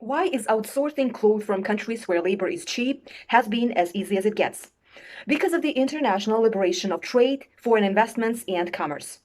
Why is outsourcing clothes from countries where labor is cheap has been as easy as it gets? Because of the international liberation of trade, foreign investments, and commerce.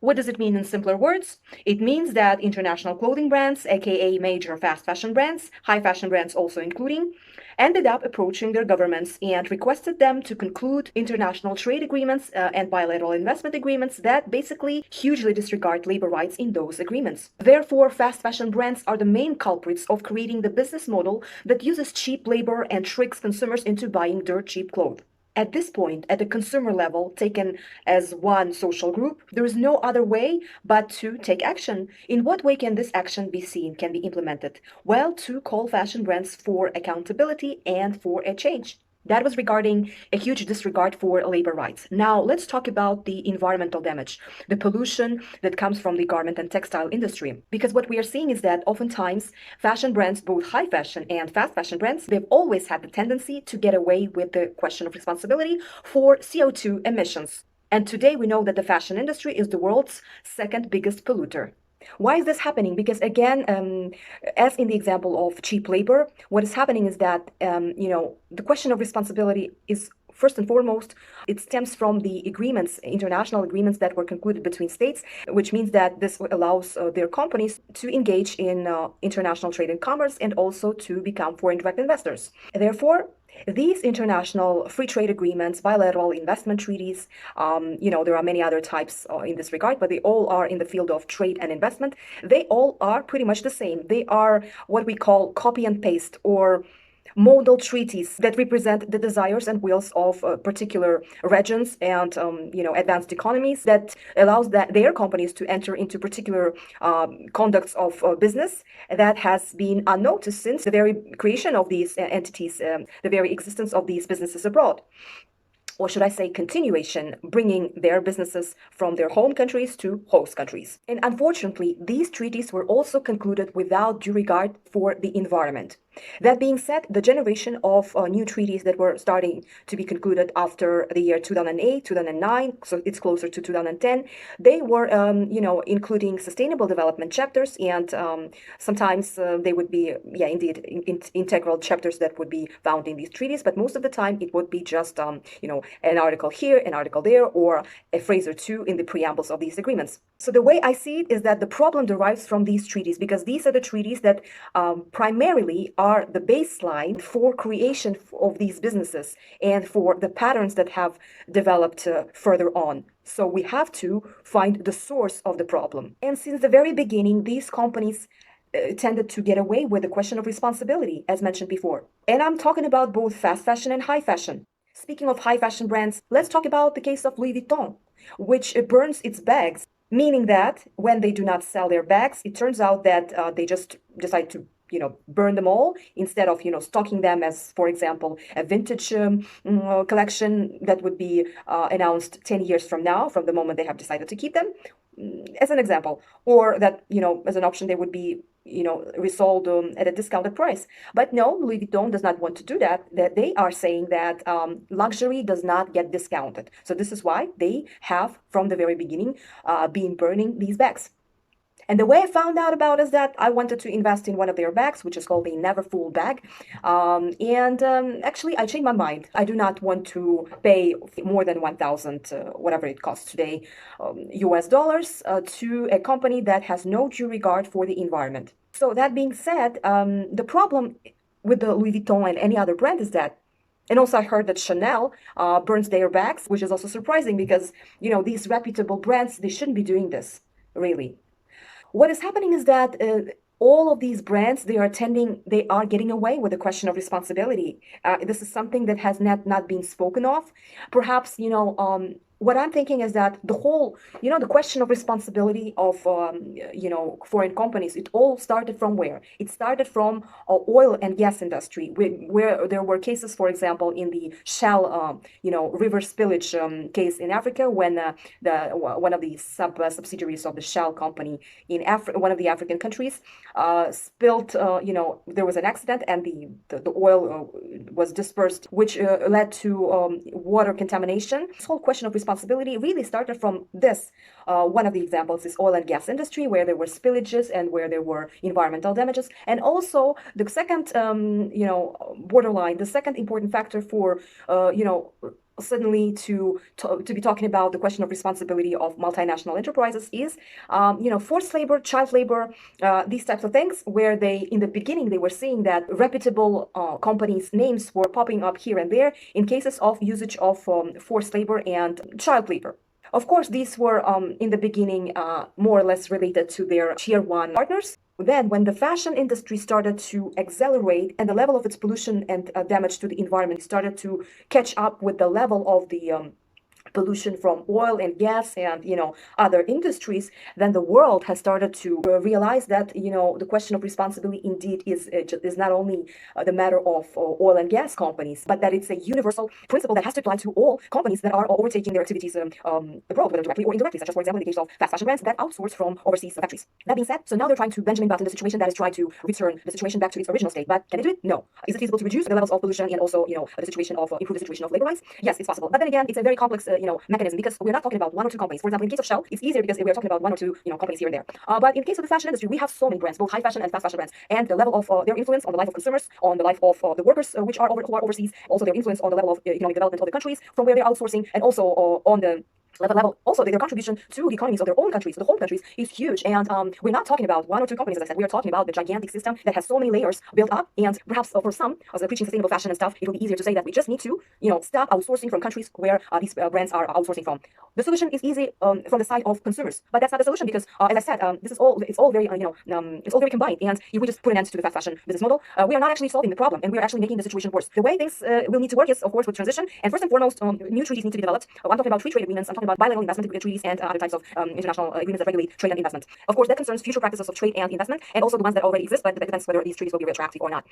What does it mean in simpler words? It means that international clothing brands, aka major fast fashion brands, high fashion brands also including, ended up approaching their governments and requested them to conclude international trade agreements and bilateral investment agreements that basically hugely disregard labor rights in those agreements. Therefore, fast fashion brands are the main culprits of creating the business model that uses cheap labor and tricks consumers into buying dirt cheap clothes. At this point, at the consumer level, taken as one social group, there is no other way but to take action. In what way can this action be seen, can be implemented? Well, to call fashion brands for accountability and for a change. That was regarding a huge disregard for labor rights. Now, let's talk about the environmental damage, the pollution that comes from the garment and textile industry. Because what we are seeing is that oftentimes fashion brands, both high fashion and fast fashion brands, they've always had the tendency to get away with the question of responsibility for CO2 emissions. And today we know that the fashion industry is the world's second biggest polluter. Why is this happening? Because again, as in the example of cheap labor, what is happening is that the question of responsibility is first and foremost, it stems from the agreements, international agreements that were concluded between states, which means that this allows their companies to engage in international trade and commerce and also to become foreign direct investors. Therefore, these international free trade agreements, bilateral investment treaties, there are many other types in this regard, but they all are in the field of trade and investment. They all are pretty much the same. They are what we call copy and paste or model treaties that represent the desires and wills of particular regions and advanced economies that allows their companies to enter into particular conducts of business that has been unnoticed since the very creation of these entities, the very existence of these businesses abroad, or should I say continuation, bringing their businesses from their home countries to host countries. And unfortunately, these treaties were also concluded without due regard for the environment. That being said, the generation of new treaties that were starting to be concluded after the year 2008, 2009, so it's closer to 2010, they were, including sustainable development chapters, and sometimes they would be, indeed, integral chapters that would be found in these treaties, but most of the time it would be just, an article here, an article there, or a phrase or two in the preambles of these agreements. So the way I see it is that the problem derives from these treaties, because these are the treaties that primarily are the baseline for creation of these businesses and for the patterns that have developed further on. So we have to find the source of the problem. And since the very beginning, these companies tended to get away with the question of responsibility, as mentioned before. And I'm talking about both fast fashion and high fashion. Speaking of high fashion brands, let's talk about the case of Louis Vuitton, which burns its bags, meaning that when they do not sell their bags, it turns out that they just decide to burn them all instead of stocking them as, for example, a vintage collection that would be announced 10 years from now, from the moment they have decided to keep them, as an example, or that as an option they would be resold at a discounted price. But no, Louis Vuitton does not want to do that. That they are saying that luxury does not get discounted. So this is why they have, from the very beginning, been burning these bags. And the way I found out about is that I wanted to invest in one of their bags, which is called the Never Full bag. Actually, I changed my mind. I do not want to pay more than 1,000, whatever it costs today, US dollars, to a company that has no due regard for the environment. So that being said, the problem with the Louis Vuitton and any other brand is that, and also I heard that Chanel burns their bags, which is also surprising because, these reputable brands, they shouldn't be doing this, really. What is happening is that all of these brands, they are getting away with the question of responsibility. This is something that has not been spoken of. Perhaps, what I'm thinking is that the whole, the question of responsibility of, foreign companies, it all started from where? It started from oil and gas industry, where there were cases, for example, in the Shell, river spillage case in Africa, when one of the subsidiaries of the Shell company in one of the African countries spilled, there was an accident and the oil was dispersed, which led to water contamination. This whole question of responsibility responsibility really started from this. One of the examples is oil and gas industry, where there were spillages and where there were environmental damages. And also the second, borderline, the second important factor for, suddenly to be talking about the question of responsibility of multinational enterprises is, forced labor, child labor, these types of things, where in the beginning, they were seeing that reputable companies' names were popping up here and there in cases of usage of forced labor and child labor. Of course, these were in the beginning more or less related to their tier one partners. Then, when the fashion industry started to accelerate and the level of its pollution and damage to the environment started to catch up with the level of the pollution from oil and gas and other industries, then the world has started to realize that the question of responsibility indeed is not only the matter of oil and gas companies, but that it's a universal principle that has to apply to all companies that are overtaking their activities abroad, whether directly or indirectly, such as, for example, in the case of fast fashion brands that outsource from overseas factories. That being said, so now they're trying to Benjamin Button the situation, that is trying to return the situation back to its original state. But can they do it? No. Is it feasible to reduce the levels of pollution and also the situation of improve the situation of labor rights? Yes, it's possible. But then again, it's a very complex mechanism, because we're not talking about one or two companies. For example, in the case of Shell, it's easier because we're talking about one or two companies here and there. But in the case of the fashion industry, we have so many brands, both high fashion and fast fashion brands, and the level of their influence on the life of consumers, on the life of the workers who are overseas, also their influence on the level of economic development of the countries from where they're outsourcing, and also on the level, also their contribution to the economies of their own countries, the home countries, is huge. And we're not talking about one or two companies, as I said. We are talking about the gigantic system that has so many layers built up. And perhaps for some, as they're preaching sustainable fashion and stuff, it will be easier to say that we just need to, stop outsourcing from countries where these brands are outsourcing from. The solution is easy from the side of consumers, but that's not the solution, because, as I said, it's all very, it's all very combined. And if we just put an end to the fast fashion business model, we are not actually solving the problem, and we are actually making the situation worse. The way things will need to work is, of course, with transition. And first and foremost, new treaties need to be developed. I'm talking about free trade agreements. I'm talking about bilateral investment treaties and other types of international agreements that regulate trade and investment. Of course, that concerns future practices of trade and investment, and also the ones that already exist, but it depends whether these treaties will be retroactive or not.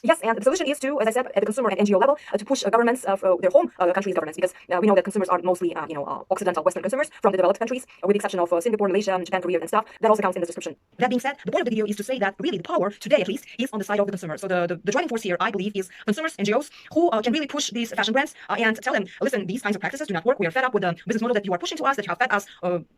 Yes, and the solution is to, as I said, at the consumer and NGO level, to push governments of their home countries' governments, because we know that consumers are mostly, Occidental Western consumers from the developed countries, with the exception of Singapore, Malaysia, Japan, Korea, and stuff. That also counts in the description. That being said, the point of the video is to say that really the power, today at least, is on the side of the consumer. So the driving force here, I believe, is consumers, NGOs, who can really push these fashion brands and tell them, listen, these kinds of practices do not work. We are fed up with the business model that you are pushing to us, that you have fed us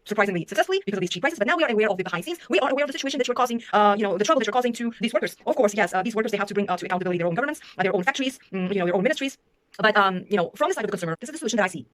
surprisingly successfully because of these cheap prices. But now we are aware of the behind scenes. We are aware of the situation that you're causing, the trouble that you're causing to these workers. Of course, yes, these workers, they have to bring to accountability their own governments, their own factories, their own ministries. But, from the side of the consumer, this is the solution that I see.